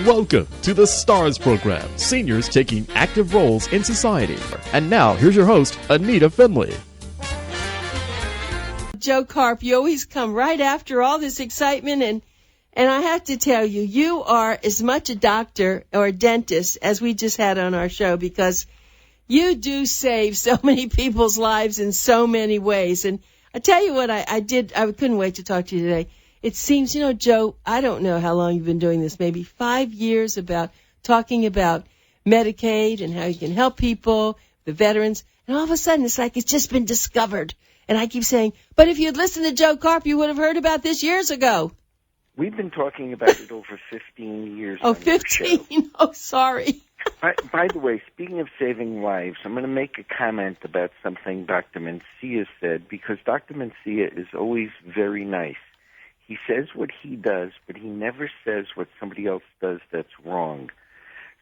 Welcome to the STARS program, seniors taking active roles in society. And now, here's your host, ANITA FINLEY. Joe Karp, you always come right after all this excitement, and I have to tell you, you are as much a doctor or a dentist as we just had on our show, because you do save so many people's lives in so many ways. And I tell you what I did, I couldn't wait to talk to you today. It seems, Joe, I don't know how long you've been doing this, maybe 5 years, about talking about Medicaid and how you can help people, the veterans, and all of a sudden it's like it's just been discovered. And I keep saying, but if you'd listened to Joe Karp, you would have heard about this years ago. We've been talking about it over 15 years. Oh, 15? Oh, sorry. By the way, speaking of saving lives, I'm going to make a comment about something Dr. Mencia said, because Dr. Mencia is always very nice. He says what he does, but he never says what somebody else does that's wrong.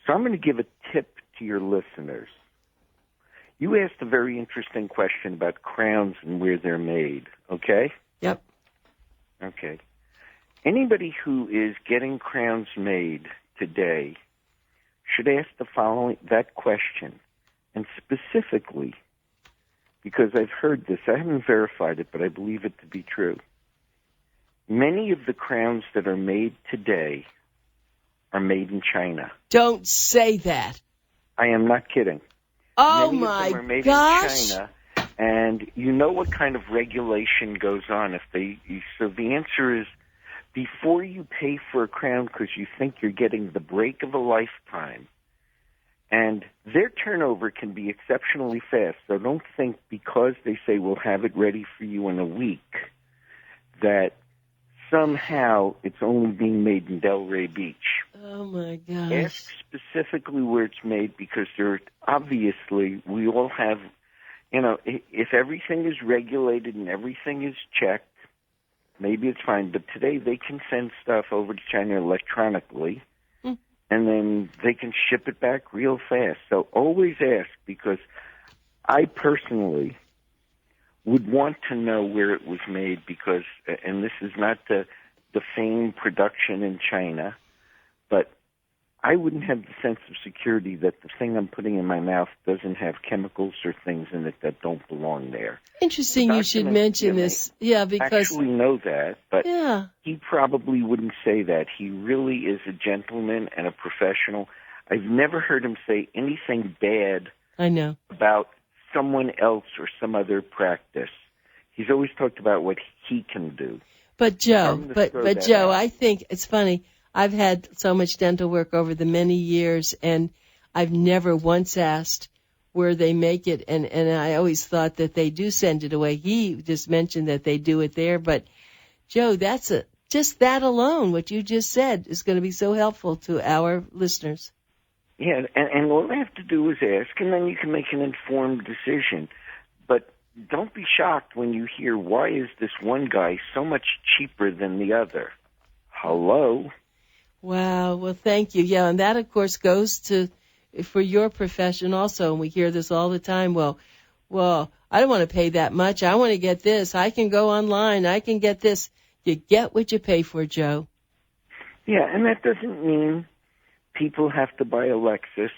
So I'm going to give a tip to your listeners. You asked a very interesting question about crowns and where they're made, okay? Yep. Okay. Anybody who is getting crowns made today should ask that question, and specifically, because I've heard this, I haven't verified it, but I believe it to be true. Many of the crowns that are made today are made in China. Don't say that. I am not kidding. Oh, Many my of them are made gosh. in China, and you know what kind of regulation goes on. So the answer is, before you pay for a crown because you think you're getting the break of a lifetime, and their turnover can be exceptionally fast, so don't think because they say we'll have it ready for you in a week that somehow it's only being made in Delray Beach. Oh, my gosh. Ask specifically where it's made, because obviously we all have, if everything is regulated and everything is checked, maybe it's fine. But today they can send stuff over to China electronically, and then they can ship it back real fast. So always ask, because I personally would want to know where it was made, because, and this is not the famed production in China, but I wouldn't have the sense of security that the thing I'm putting in my mouth doesn't have chemicals or things in it that don't belong there. Interesting you should mention this. Yeah, because... actually know that, but yeah. He probably wouldn't say that. He really is a gentleman and a professional. I've never heard him say anything bad about someone else or some other practice. He's always talked about what he can do. But Joe, Joe, I think it's funny. I've had so much dental work over the many years, and I've never once asked where they make it, and I always thought that they do send it away. He just mentioned that they do it there, but Joe, just that alone, what you just said, is going to be so helpful to our listeners. Yeah, and all they have to do is ask, and then you can make an informed decision. But don't be shocked when you hear, why is this one guy so much cheaper than the other? Hello? Wow, well, thank you. Yeah, and that, of course, goes for your profession also, and we hear this all the time. Well, I don't want to pay that much. I want to get this. I can go online. I can get this. You get what you pay for, Joe. Yeah, and that doesn't mean people have to buy a Lexus.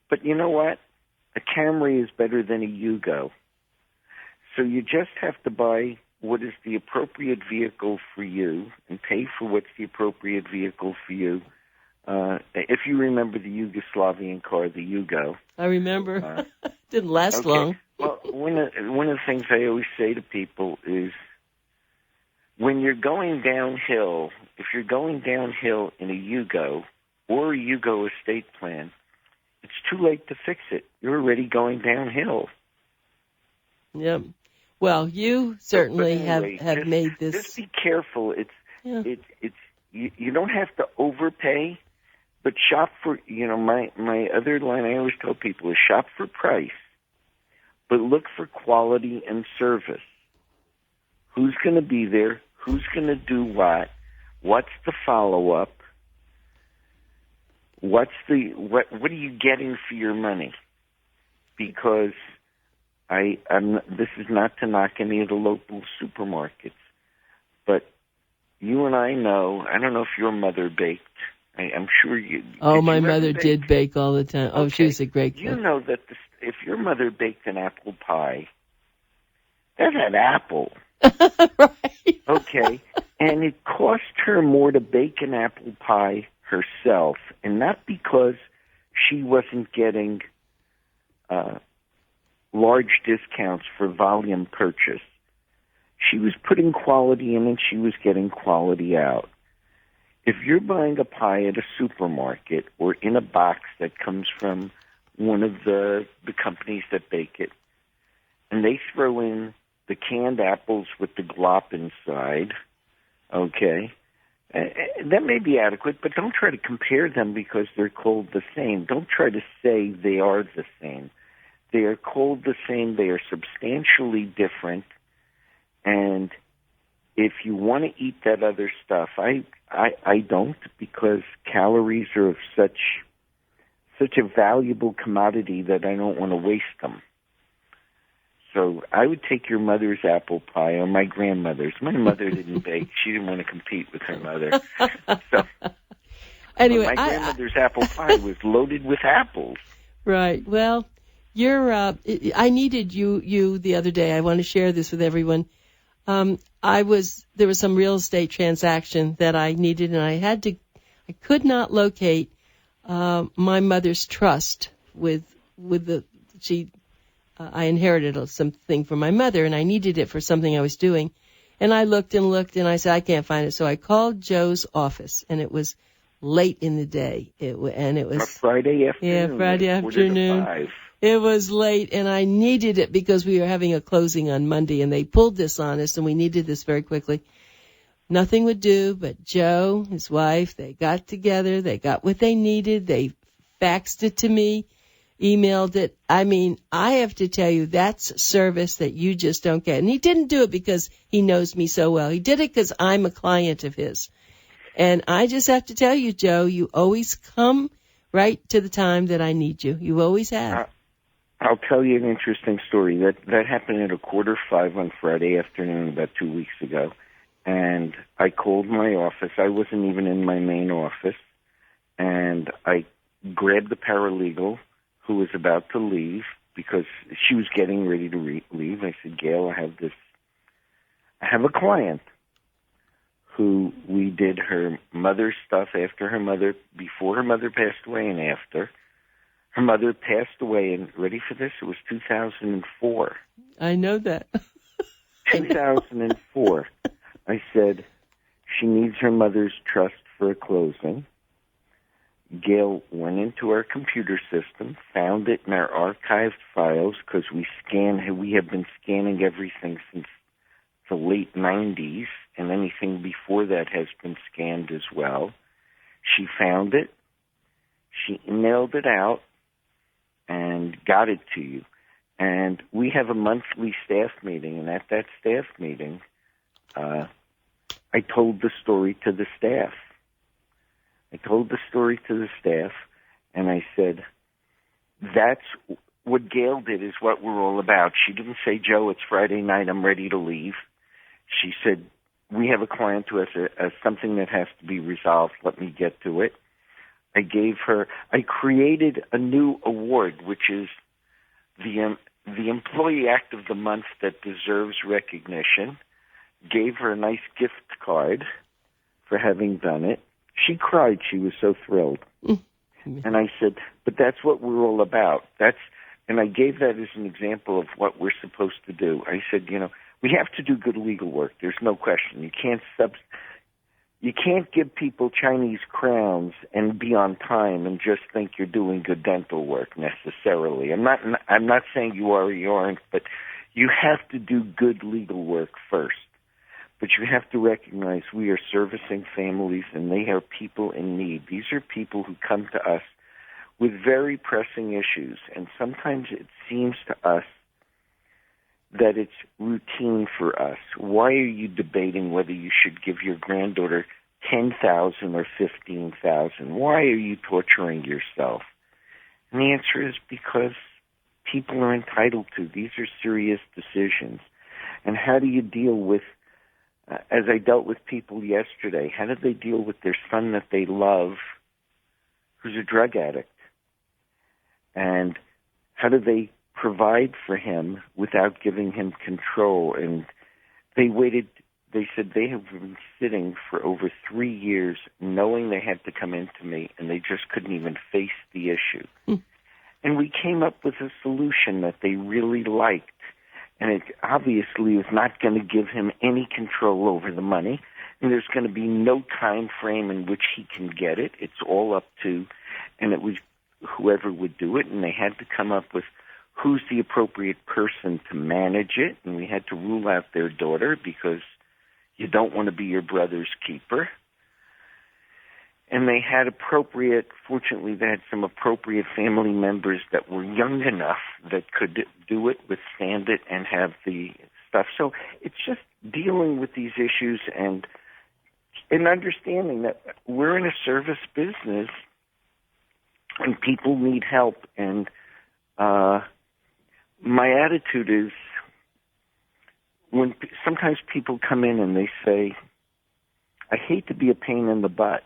But you know what? A Camry is better than a Yugo. So you just have to buy what is the appropriate vehicle for you and pay for what's the appropriate vehicle for you. If you remember the Yugoslavian car, the Yugo. I remember. Didn't last long. Well, one of the things I always say to people is, when you're going downhill, if you're going downhill in a Yugo or a Yugo estate plan, it's too late to fix it. You're already going downhill. Yep. Well, you certainly have made this. Just be careful. You don't have to overpay, but shop for, my other line I always tell people is shop for price, but look for quality and service. Who's going to be there? Who's going to do what? What's the follow-up? What are you getting for your money? Because this is not to knock any of the local supermarkets, but you and I know, I don't know if your mother baked, I'm sure you... Oh, my mother did bake all the time. Oh, she was a great cook. You know that if your mother baked an apple pie, that's an apple. Right. Okay. And it cost her more to bake an apple pie herself, and not because she wasn't getting large discounts for volume purchase. She was putting quality in and she was getting quality out. If you're buying a pie at a supermarket or in a box that comes from one of the companies that bake it, and they throw in the canned apples with the glop inside, okay, that may be adequate, but don't try to compare them because they're called the same. Don't try to say they are the same. They are called the same. They are substantially different. And if you want to eat that other stuff, I don't, because calories are of such a valuable commodity that I don't want to waste them. So I would take your mother's apple pie or my grandmother's. My mother didn't bake. She didn't want to compete with her mother. So, anyway, my grandmother's apple pie was loaded with apples. Right. Well, I needed you the other day. I want to share this with everyone. There was some real estate transaction that I needed, and I could not locate my mother's trust I inherited something from my mother, and I needed it for something I was doing. And I looked, and I said, I can't find it. So I called Joe's office, and it was late in the day. It was a Friday afternoon. Yeah, Friday afternoon. It was late, and I needed it because we were having a closing on Monday, and they pulled this on us, and we needed this very quickly. Nothing would do, but Joe, his wife, they got together. They got what they needed. They faxed it to me, emailed it. I mean, I have to tell you, that's service that you just don't get. And he didn't do it because he knows me so well. He did it because I'm a client of his. And I just have to tell you, Joe, you always come right to the time that I need you. You always have. I'll tell you an interesting story. That happened at 4:45 on Friday afternoon about 2 weeks ago. And I called my office. I wasn't even in my main office. And I grabbed the paralegal who was about to leave because she was getting ready to leave. I said, Gail, I have a client who we did her mother's stuff before her mother passed away and after. Her mother passed away, and ready for this? It was 2004. I know that. 2004. I said, she needs her mother's trust for a closing. Gail went into our computer system, found it in our archived files, because we have been scanning everything since the late 90s, and anything before that has been scanned as well. She found it. She emailed it out and got it to you. And we have a monthly staff meeting, and at that staff meeting, I told the story to the staff. And I said, that's what Gail did is what we're all about. She didn't say, Joe, it's Friday night, I'm ready to leave. She said, we have a client who has something that has to be resolved. Let me get to it. I created a new award, which is the Employee Act of the Month that deserves recognition. Gave her a nice gift card for having done it. She cried. She was so thrilled. And I said, but that's what we're all about. And I gave that as an example of what we're supposed to do. I said, we have to do good legal work. There's no question. You can't give people Chinese crowns and be on time and just think you're doing good dental work necessarily. I'm not saying you are or you aren't, but you have to do good legal work first. But you have to recognize we are servicing families, and they are people in need. These are people who come to us with very pressing issues, and sometimes it seems to us that it's routine for us. Why are you debating whether you should give your granddaughter $10,000 or $15,000? Why are you torturing yourself? And the answer is because people are entitled to. These are serious decisions. And how do you deal with, as I dealt with people yesterday, how did they deal with their son that they love who's a drug addict. And how do they provide for him without giving him control? And they said they have been sitting for over 3 years knowing they had to come into me, and they just couldn't even face the issue. And we came up with a solution that they really liked. And it obviously was not going to give him any control over the money. And there's going to be no time frame in which he can get it. It's all up to, and it was whoever would do it. And they had to come up with who's the appropriate person to manage it. And we had to rule out their daughter because you don't want to be your brother's keeper. And they had fortunately, they had some appropriate family members that were young enough that could do it, withstand it, and have the stuff. So it's just dealing with these issues and understanding that we're in a service business and people need help. And my attitude is when sometimes people come in and they say, I hate to be a pain in the butt.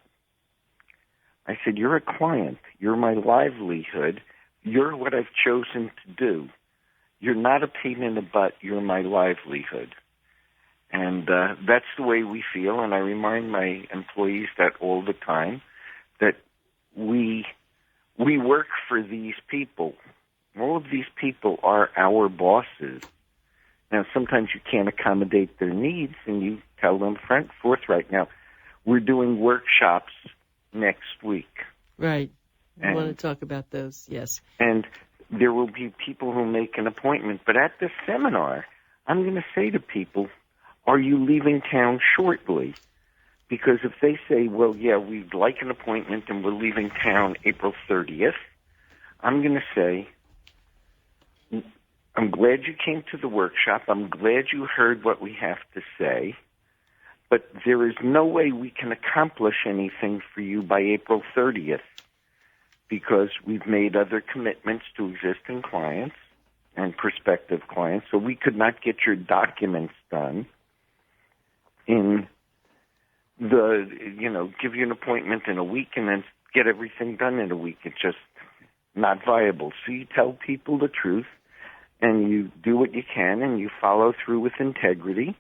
I said, you're a client. You're my livelihood. You're what I've chosen to do. You're not a pain in the butt. You're my livelihood. And that's the way we feel. And I remind my employees that all the time, that we work for these people. All of these people are our bosses. Now, sometimes you can't accommodate their needs, and you tell them forthright. Now, we're doing workshops next week. Right. I want to talk about those, yes. And there will be people who make an appointment. But at the seminar, I'm going to say to people, are you leaving town shortly? Because if they say, well, yeah, we'd like an appointment and we're leaving town April 30th, I'm going to say, I'm glad you came to the workshop. I'm glad you heard what we have to say. But there is no way we can accomplish anything for you by April 30th because we've made other commitments to existing clients and prospective clients. So we could not get your documents done in give you an appointment in a week and then get everything done in a week. It's just not viable. So you tell people the truth and you do what you can and you follow through with integrity.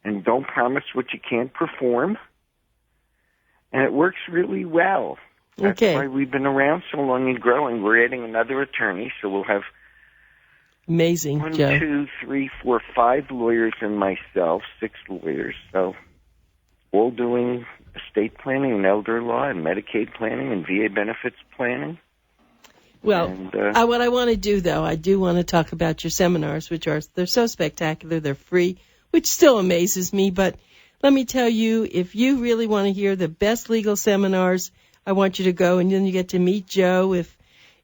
And don't promise what you can't perform. And it works really well. That's why we've been around so long and growing. We're adding another attorney, so we'll have amazing, 1, Joe. 2, 3, 4, 5 lawyers and myself, 6 lawyers. So all doing estate planning and elder law and Medicaid planning and VA benefits planning. Well, what I want to do, though, I do want to talk about your seminars, they're so spectacular, they're free, which still amazes me. But let me tell you, if you really want to hear the best legal seminars, I want you to go, and then you get to meet Joe if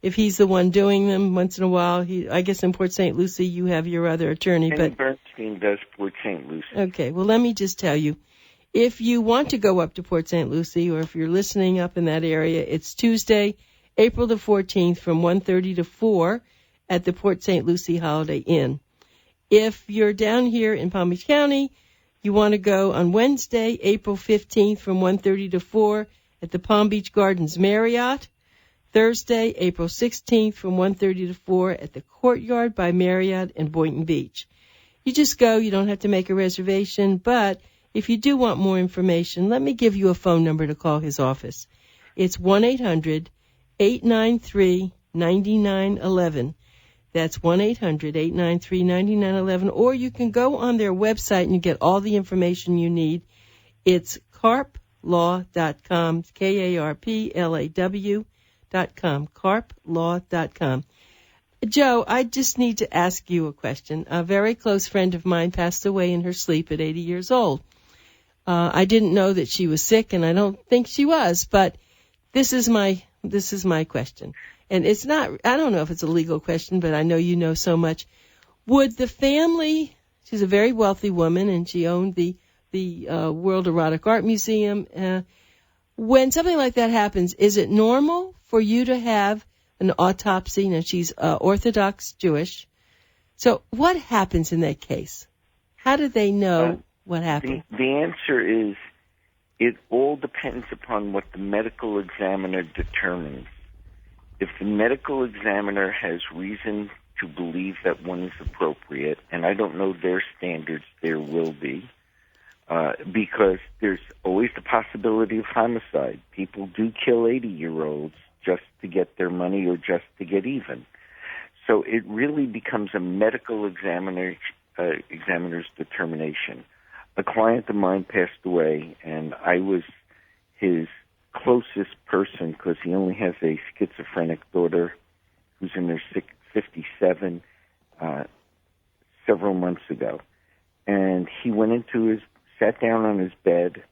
he's the one doing them once in a while. I guess in Port St. Lucie you have your other attorney. But Bernstein does Port St. Lucie. Okay, well, let me just tell you, if you want to go up to Port St. Lucie, or if you're listening up in that area, it's Tuesday, April the 14th from 1:30 to 4 at the Port St. Lucie Holiday Inn. If you're down here in Palm Beach County, you want to go on Wednesday, April 15th from 1:30 to 4 at the Palm Beach Gardens Marriott. Thursday, April 16th from 1:30 to 4 at the Courtyard by Marriott in Boynton Beach. You just go. You don't have to make a reservation. But if you do want more information, let me give you a phone number to call his office. It's 1-800-893-9911. That's 1-800-893-9911. Or you can go on their website and you get all the information you need. It's karplaw.com, KARPLAW.com, karplaw.com. Joe, I just need to ask you a question. A very close friend of mine passed away in her sleep at 80 years old. I didn't know that she was sick, and I don't think she was, but this is my question. And it's not, I don't know if it's a legal question, but I know you know so much. Would the family, she's a very wealthy woman, and she owned the World Erotic Art Museum. When something like that happens, is it normal for you to have an autopsy? Now, she's Orthodox Jewish. So what happens in that case? How do they know what happened? The answer is It all depends upon what the medical examiner determines. If the medical examiner has reason to believe that one is appropriate, and I don't know their standards, there will be, because there's always the possibility of homicide. People do kill 80-year-olds just to get their money or just to get even. So it really becomes a medical examiner's determination. A client of mine passed away, and I was his closest person because he only has a schizophrenic daughter who's in her 57 several months ago. And he sat down on his bed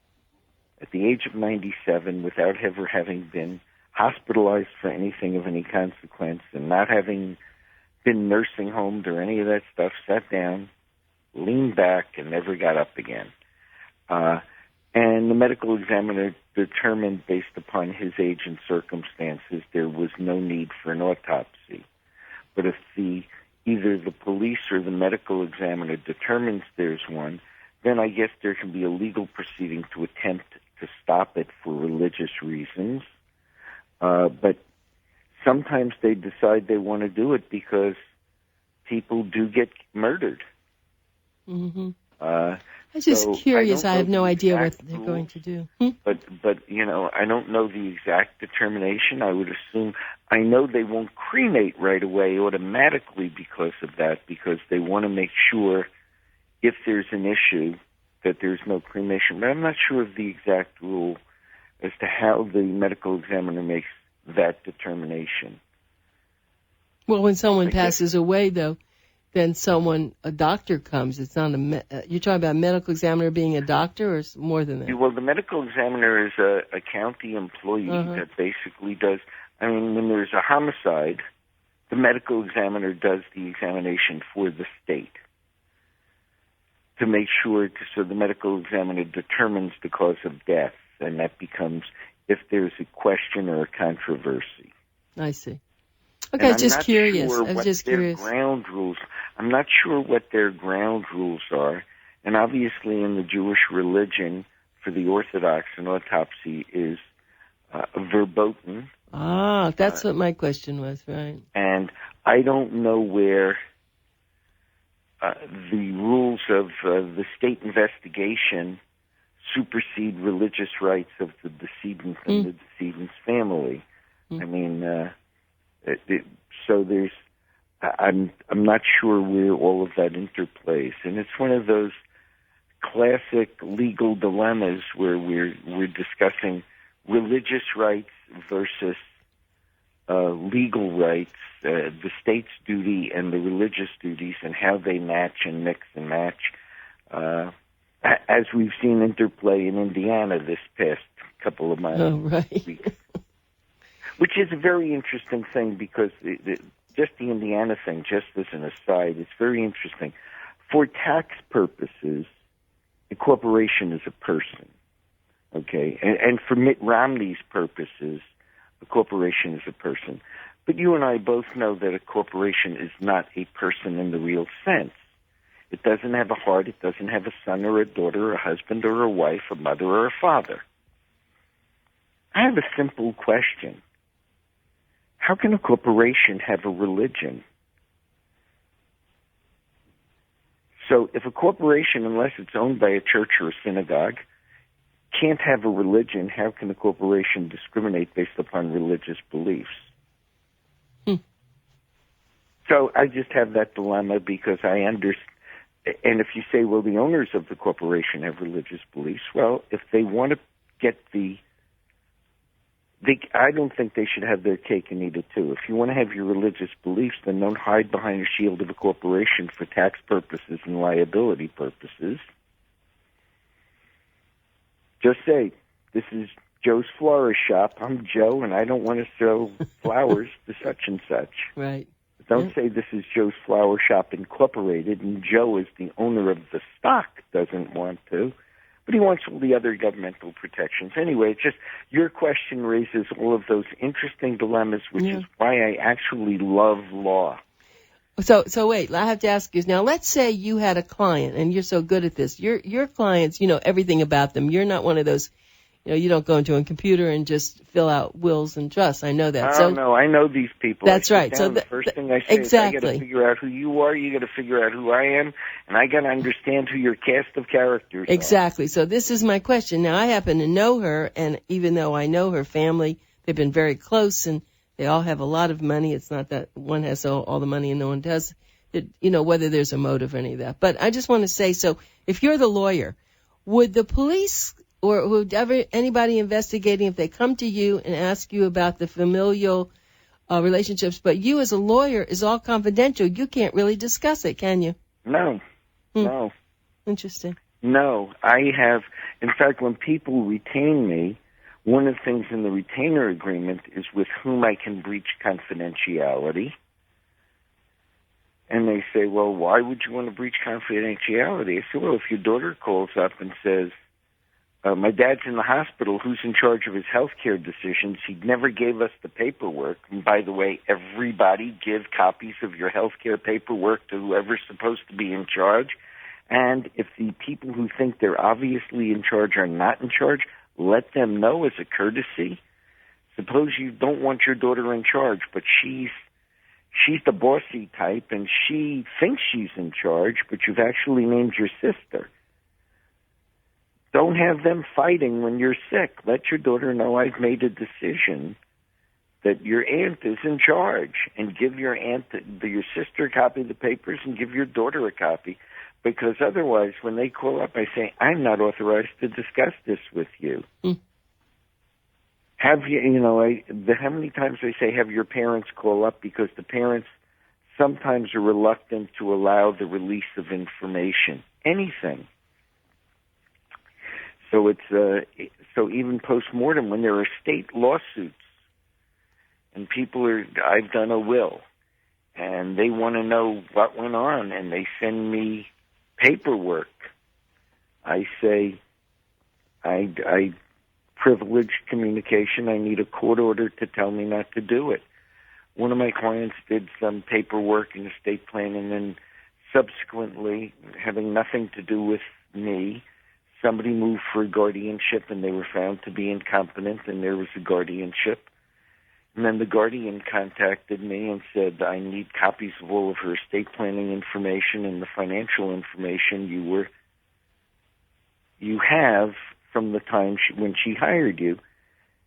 at the age of 97 without ever having been hospitalized for anything of any consequence and not having been nursing homed or any of that stuff, sat down, leaned back, and never got up again. And the medical examiner determined, based upon his age and circumstances, there was no need for an autopsy. But if either the police or the medical examiner determines there's one, then I guess there can be a legal proceeding to attempt to stop it for religious reasons. But sometimes they decide they want to do it because people do get murdered. Mm-hmm. I'm just curious. I have no idea what they're going to do. But I don't know the exact determination. I would assume, I know they won't cremate right away automatically because of that, because they want to make sure if there's an issue that there's no cremation. But I'm not sure of the exact rule as to how the medical examiner makes that determination. Well, when someone passes away, though, then a doctor comes. It's not you're talking about a medical examiner being a doctor, or more than that? Well, the medical examiner is a county employee that basically does, when there's a homicide, the medical examiner does the examination for the state to make sure, so the medical examiner determines the cause of death, and that becomes if there's a question or a controversy. I see. Okay, I'm just curious. Ground rules. I'm not sure what their ground rules are. And obviously in the Jewish religion, for the Orthodox, an autopsy is verboten. Ah, that's what my question was, right. And I don't know where the rules of the state investigation supersede religious rights of the decedent and the decedent's family. So there's, I'm not sure where all of that interplays, and it's one of those classic legal dilemmas where we're discussing religious rights versus legal rights, the state's duty and the religious duties, and how they match and mix and match, as we've seen interplay in Indiana this past couple of weeks. Which is a very interesting thing because just the Indiana thing, just as an aside, it's very interesting. For tax purposes, a corporation is a person, okay? And for Mitt Romney's purposes, a corporation is a person. But you and I both know that a corporation is not a person in the real sense. It doesn't have a heart. It doesn't have a son or a daughter or a husband or a wife, a mother or a father. I have a simple question. How can a corporation have a religion? So if a corporation, unless it's owned by a church or a synagogue, can't have a religion, how can a corporation discriminate based upon religious beliefs? So I just have that dilemma because I understand. And if you say, well, the owners of the corporation have religious beliefs, well, if they want to get I don't think they should have their cake and eat it too. If you want to have your religious beliefs, then don't hide behind the shield of a corporation for tax purposes and liability purposes. Just say, this is Joe's Florist Shop. I'm Joe, and I don't want to sell flowers to such and such. Right. Don't say this is Joe's Flower Shop Incorporated, and Joe, as the owner of the stock, doesn't want to. But he wants all the other governmental protections. Anyway, it's just your question raises all of those interesting dilemmas, which is why I actually love law. So wait, I have to ask you now. Let's say you had a client, and you're so good at this. Your clients, you know everything about them. You're not one of those You don't go into a computer and just fill out wills and trusts. I know that. Oh, no, I know these people. That's right. So the first thing I say is I got to figure out who you are, you got to figure out who I am, and I got to understand who your cast of characters are. Exactly. So this is my question. Now, I happen to know her, and even though I know her family, they've been very close, and they all have a lot of money. It's not that one has all the money and no one does. Whether there's a motive or any of that. But I just want to say, so if you're the lawyer, would the police or would anybody investigating, if they come to you and ask you about the familial relationships, but you as a lawyer is all confidential, you can't really discuss it, can you? No. No. Interesting. No. In fact, when people retain me, one of the things in the retainer agreement is with whom I can breach confidentiality. And they say, well, why would you want to breach confidentiality? I say, well, if your daughter calls up and says, my dad's in the hospital, who's in charge of his health care decisions? He never gave us the paperwork. And by the way, everybody give copies of your health care paperwork to whoever's supposed to be in charge. And if the people who think they're obviously in charge are not in charge, let them know as a courtesy. Suppose you don't want your daughter in charge, but she's the bossy type and she thinks she's in charge, but you've actually named your sister. Don't have them fighting when you're sick. Let your daughter know I've made a decision that your aunt is in charge, and give your sister a copy of the papers and give your daughter a copy, because otherwise when they call up, I say, I'm not authorized to discuss this with you. Have you, how many times I say have your parents call up, because the parents sometimes are reluctant to allow the release of information, anything. So so even post-mortem, when there are state lawsuits and I've done a will and they want to know what went on and they send me paperwork, I say, I privileged communication. I need a court order to tell me not to do it. One of my clients did some paperwork in estate planning, and subsequently, having nothing to do with me, somebody moved for a guardianship and they were found to be incompetent, and there was a guardianship. And then the guardian contacted me and said, I need copies of all of her estate planning information and the financial information you have from the time when she hired you.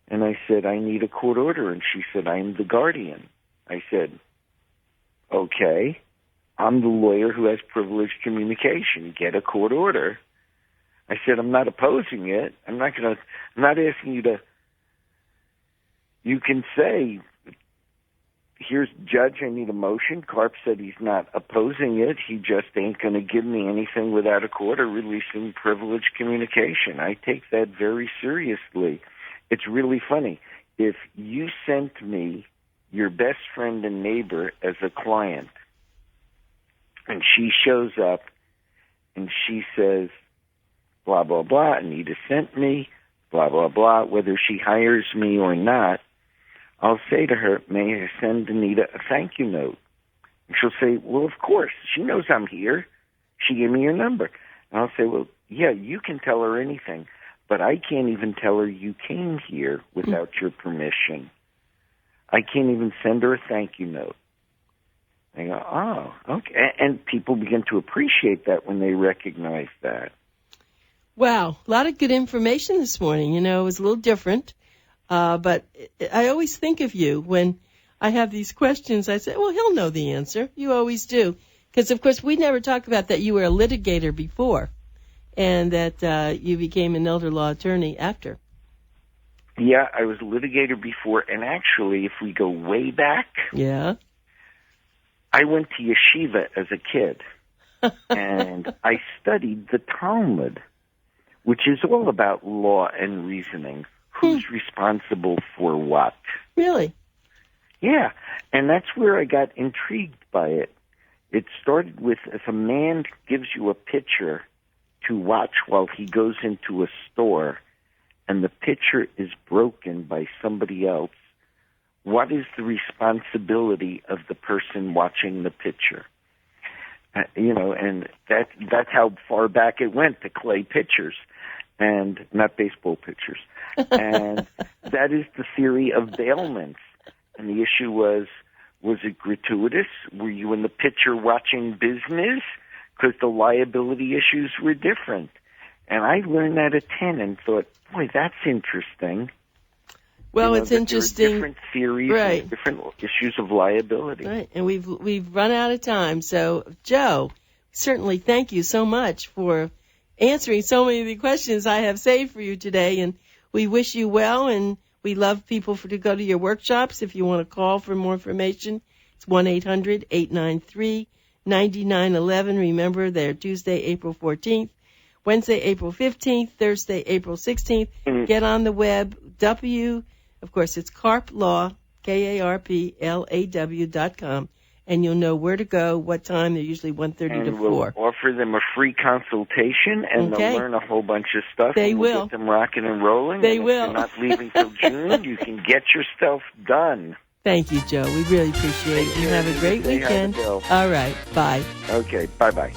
And I said, I need a court order. And she said, I'm the guardian. I said, okay, I'm the lawyer who has privileged communication. Get a court order. I said, I'm not opposing it. I'm not asking you to, you can say, here's judge, I need a motion. Karp said he's not opposing it. He just ain't going to give me anything without a court or releasing privileged communication. I take that very seriously. It's really funny. If you sent me your best friend and neighbor as a client, and she shows up and she says, blah, blah, blah, Anita sent me, blah, blah, blah, whether she hires me or not, I'll say to her, may I send Anita a thank you note? And she'll say, well, of course. She knows I'm here. She gave me your number. And I'll say, well, yeah, you can tell her anything, but I can't even tell her you came here without your permission. I can't even send her a thank you note. I go, oh, okay. And people begin to appreciate that when they recognize that. Wow, a lot of good information this morning. It was a little different. But I always think of you when I have these questions. I say, well, he'll know the answer. You always do. Because, of course, we never talked about that you were a litigator before and that you became an elder law attorney after. Yeah, I was a litigator before. And actually, if we go way back, yeah, I went to yeshiva as a kid. And I studied the Talmud, which is all about law and reasoning. Who's responsible for what? Really? Yeah, and that's where I got intrigued by it. It started with, if a man gives you a picture to watch while he goes into a store and the picture is broken by somebody else, what is the responsibility of the person watching the picture? And that's how far back it went, to clay pictures. and not baseball pitchers. And that is the theory of bailments. And the issue was it gratuitous? Were you in the pitcher watching business? Because the liability issues were different. And I learned that at 10 and thought, boy, that's interesting. Well, it's interesting. There are different theories, right, and different issues of liability. Right, and we've run out of time. So, Joe, certainly thank you so much for answering so many of the questions I have saved for you today. And we wish you well, and we love people to go to your workshops. If you want to call for more information, it's 1-800-893-9911. Remember, they're Tuesday, April 14th, Wednesday, April 15th, Thursday, April 16th. Get on the web, of course, it's Karp Law, KARPLAW.com, and you'll know where to go, what time. They're usually 1:30 to 4. We'll offer them a free consultation, and they'll learn a whole bunch of stuff. They and will. Get them rocking and rolling. They and will. If you're not leaving till June, you can get your stuff done. Thank you, Joe. We really appreciate it. You have a great weekend. All right. Bye. Okay. Bye-bye.